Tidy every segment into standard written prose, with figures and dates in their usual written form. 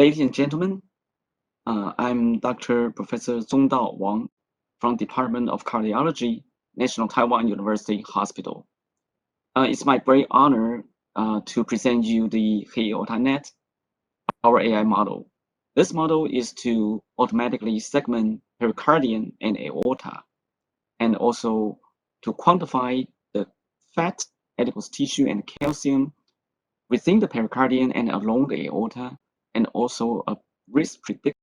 Ladies and gentlemen, I'm Dr. Professor Zongdao Wang from Department of Cardiology, National Taiwan University Hospital. It's my great honor to present you the HeaortaNet, our AI model. This model is to automatically segment pericardium and aorta, and also to quantify the fat, adipose tissue, and calcium within the pericardium and along the aorta, and also a risk prediction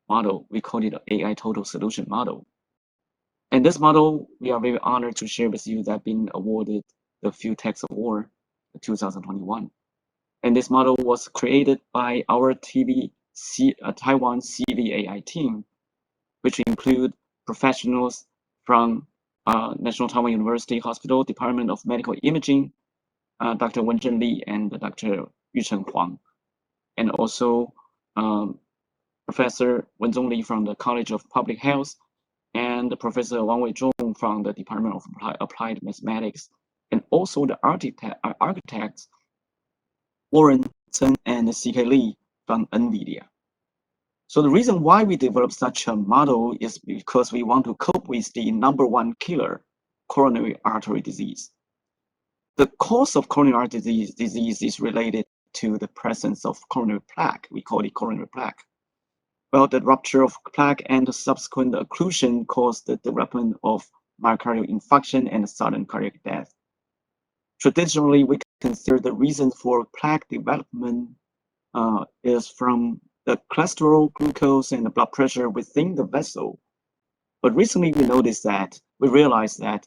model. We call it an AI total solution model. And this model, we are very honored to share with you that been awarded the FUTEX Award 2021. And this model was created by our Taiwan CVAI team, which include professionals from National Taiwan University Hospital Department of Medical Imaging, Dr. Wenjun Li and Dr. Yuchen Huang, and also Professor Wenzong Li from the College of Public Health, and Professor Wang Weizhong from the Department of Applied Mathematics, and also the architects Warren Chen and C.K. Lee from NVIDIA. So the reason why we developed such a model is because we want to cope with the #1 killer, coronary artery disease. The cause of coronary artery disease is related to the presence of coronary plaque. We call it coronary plaque. Well, the rupture of plaque and the subsequent occlusion cause the development of myocardial infarction and sudden cardiac death. Traditionally, we consider the reason for plaque development is from the cholesterol, glucose, and the blood pressure within the vessel. But recently, we realized that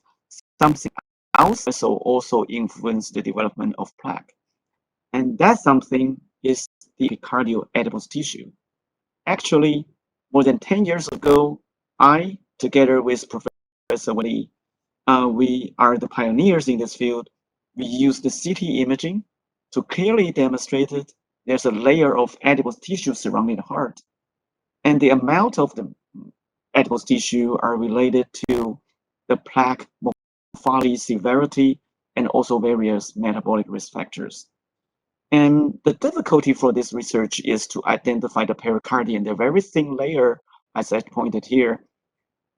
something else also influenced the development of plaque. And that something is the epicardial adipose tissue. Actually, more than 10 years ago, I, together with Professor Lee, we are the pioneers in this field. We use the CT imaging to clearly demonstrate it. There's a layer of adipose tissue surrounding the heart. And the amount of the adipose tissue are related to the plaque morphology, severity, and also various metabolic risk factors. And the difficulty for this research is to identify the pericardium, the very thin layer, as I pointed here.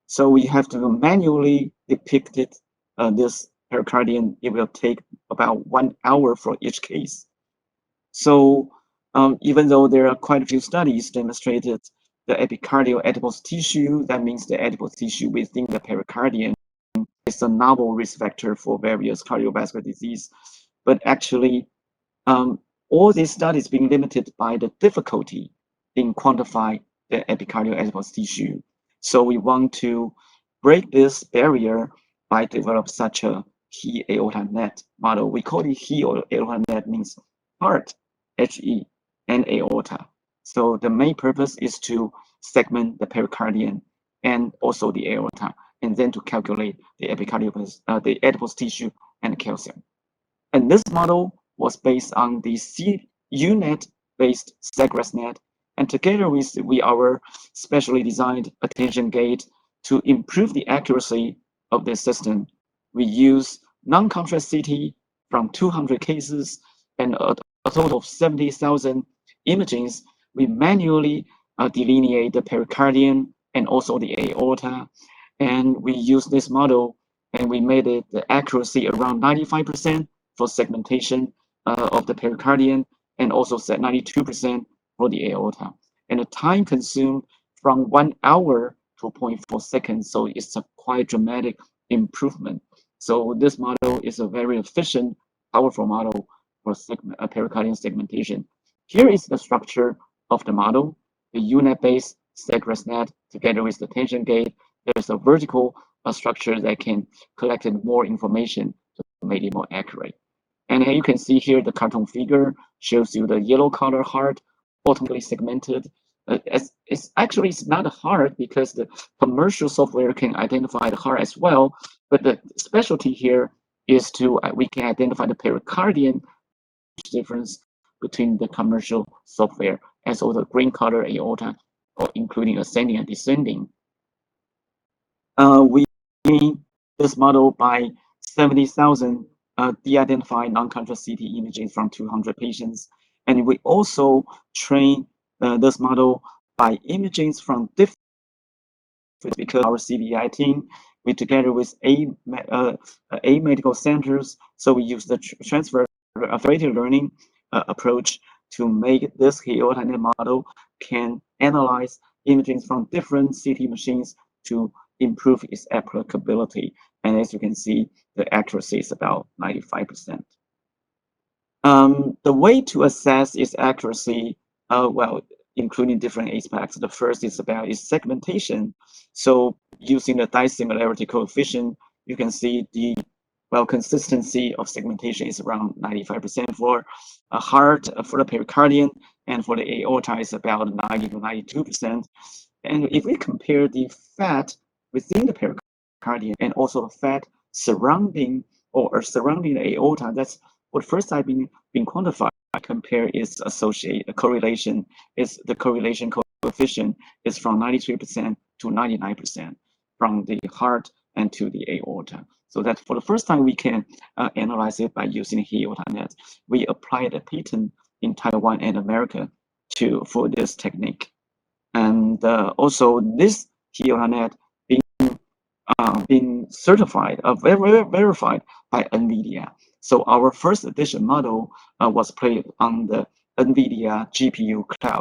So we have to manually depict it, this pericardium. It will take about 1 hour for each case. So even though there are quite a few studies demonstrated the epicardial adipose tissue, that means the adipose tissue within the pericardium is a novel risk factor for various cardiovascular disease. But actually, all these studies being limited by the difficulty in quantify the epicardial adipose tissue. So we want to break this barrier by develop such a HeaortaNet model. We call it HeaortaNet, means heart, HE, and aorta. So the main purpose is to segment the pericardium and also the aorta, and then to calculate the the adipose tissue and calcium. And this model was based on the CUNET-based SegresNet, and together with our specially designed attention gate to improve the accuracy of the system, we use non-contrast CT from 200 cases and a total of 70,000 imagings. We manually delineate the pericardium and also the aorta, and we use this model and we made it the accuracy around 95% for segmentation of the pericardium, and also set 92% for the aorta. And the time consumed from 1 hour to 0.4 seconds. So it's a quite dramatic improvement. So this model is a very efficient, powerful model for pericardium segmentation. Here is the structure of the model. The UNET-based SegresNet together with the tension gate. There's a vertical structure that can collect more information to make it more accurate. And you can see here the cartoon figure shows you the yellow color heart ultimately segmented. It's not a heart because the commercial software can identify the heart as well. But the specialty here is we can identify the pericardium difference between the commercial software as well the green color aorta, or including ascending and descending. We train this model by 70,000 de-identified non-contrast CT images from 200 patients. And we also train this model by imaging from different, because our CBI team, we together with eight medical centers, so we use the transfer federated learning approach to make this HeaortaNet model can analyze imaging from different CT machines to improve its applicability. And as you can see, the accuracy is about 95%. The way to assess its accuracy, well, including different aspects. The first is about its segmentation. So using the dissimilarity coefficient, you can see the consistency of segmentation is around 95% for a heart, for the pericardium, and for the aorta is about 90 to 92%. And if we compare the fat within the pericardium and also the fat surrounding the aorta, that's what first time been quantified. Compare its correlation coefficient is from 93% to 99% from the heart and to the aorta. So that for the first time we can analyze it by using HeaortaNet. We applied a patent in Taiwan and America for this technique, and also this HeaortaNet being certified, verified by NVIDIA. So our first edition model was played on the NVIDIA GPU cloud.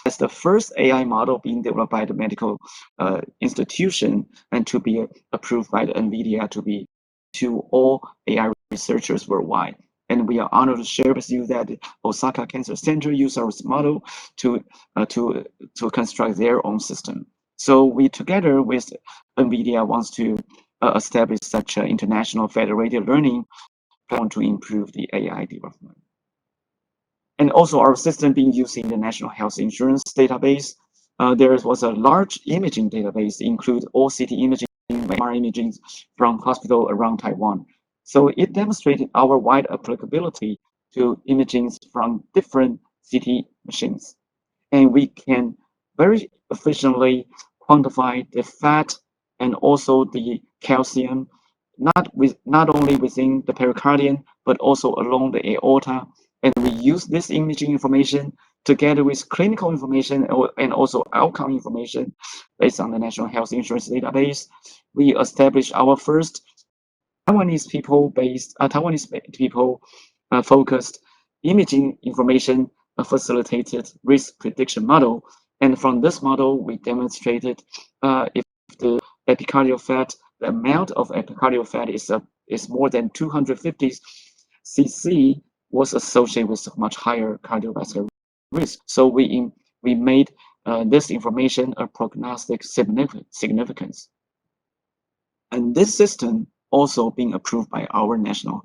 As the first AI model being developed by the medical institution and to be approved by the NVIDIA to all AI researchers worldwide. And we are honored to share with you that the Osaka Cancer Center used our model to construct their own system. So we, together with NVIDIA, wants to establish such an international federated learning platform to improve the AI development. And also our system being used in the National Health Insurance database. There was a large imaging database, include all CT imaging, MR imaging from hospital around Taiwan. So it demonstrated our wide applicability to imaging from different CT machines. And we can very efficiently quantify the fat and also the calcium, not only within the pericardium, but also along the aorta. And we use this imaging information together with clinical information and also outcome information based on the National Health Insurance database. We established our first Taiwanese people focused imaging information facilitated risk prediction model. And from this model, we demonstrated if the epicardial fat, the amount of epicardial fat is more than 250 cc, was associated with much higher cardiovascular risk. So we made this information a prognostic significance. And this system, also being approved by our National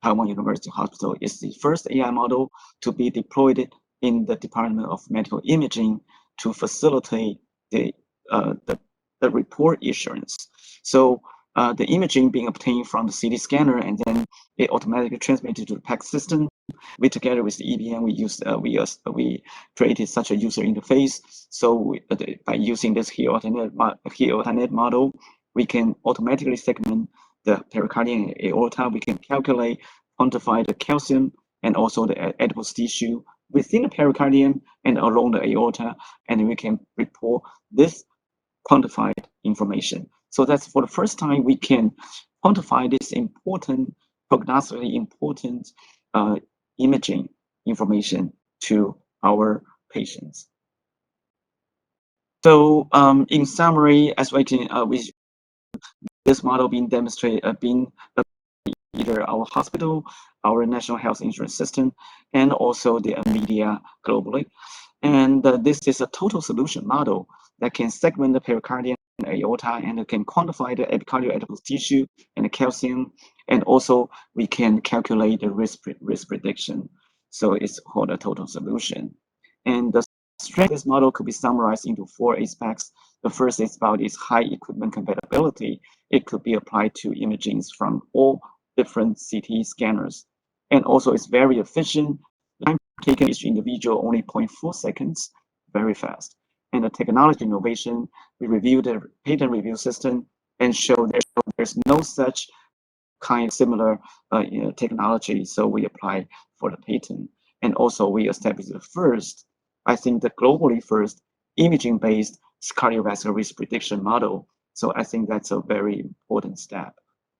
Taiwan University Hospital, is the first AI model to be deployed in the Department of Medical Imaging to facilitate the report issuance. So the imaging being obtained from the CT scanner, and then it automatically transmitted to the PACS system. We, together with the EBM, we created such a user interface. So by using this HeaortaNet model, we can automatically segment the pericardium and aorta. We can calculate, quantify the calcium and also the adipose tissue within the pericardium and along the aorta, and we can report this quantified information. So that's for the first time we can quantify this important, prognostically important imaging information to our patients. So in summary, as we can, this model being demonstrated, either our hospital, our national health insurance system, and also the NVIDIA globally. And this is a total solution model that can segment the pericardium and aorta, and it can quantify the epicardial adipose tissue and the calcium, and also we can calculate the risk prediction. So it's called a total solution. And the strength of this model could be summarized into 4 aspects. The first is about its high equipment compatibility. It could be applied to imagings from all different CT scanners. And also it's very efficient. The time taken each individual only 0.4 seconds, very fast. And the technology innovation, we reviewed the patent review system and showed there's no such kind of similar technology. So we applied for the patent. And also we established the first I think, the globally first imaging-based cardiovascular risk prediction model. So I think that's a very important step.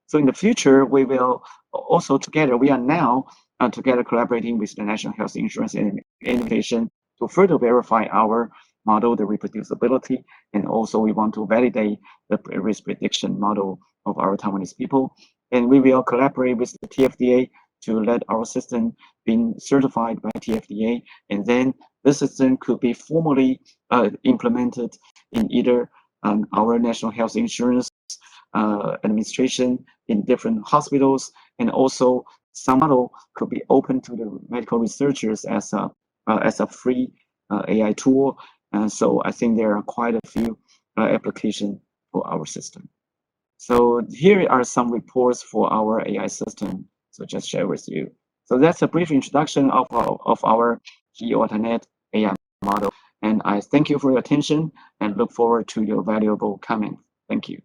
So in the future, we will also together, we are now together collaborating with the National Health Insurance Administration to further verify our model, the reproducibility, and also we want to validate the risk prediction model of our Taiwanese people. And we will collaborate with the TFDA to let our system be certified by TFDA, and then this system could be formally implemented in either our National Health Insurance Administration in different hospitals, and also some model could be open to the medical researchers as a free AI tool. And so I think there are quite a few applications for our system. So here are some reports for our AI system. So just share with you. So that's a brief introduction of our HeaortaNet AI model. And I thank you for your attention and look forward to your valuable comments. Thank you.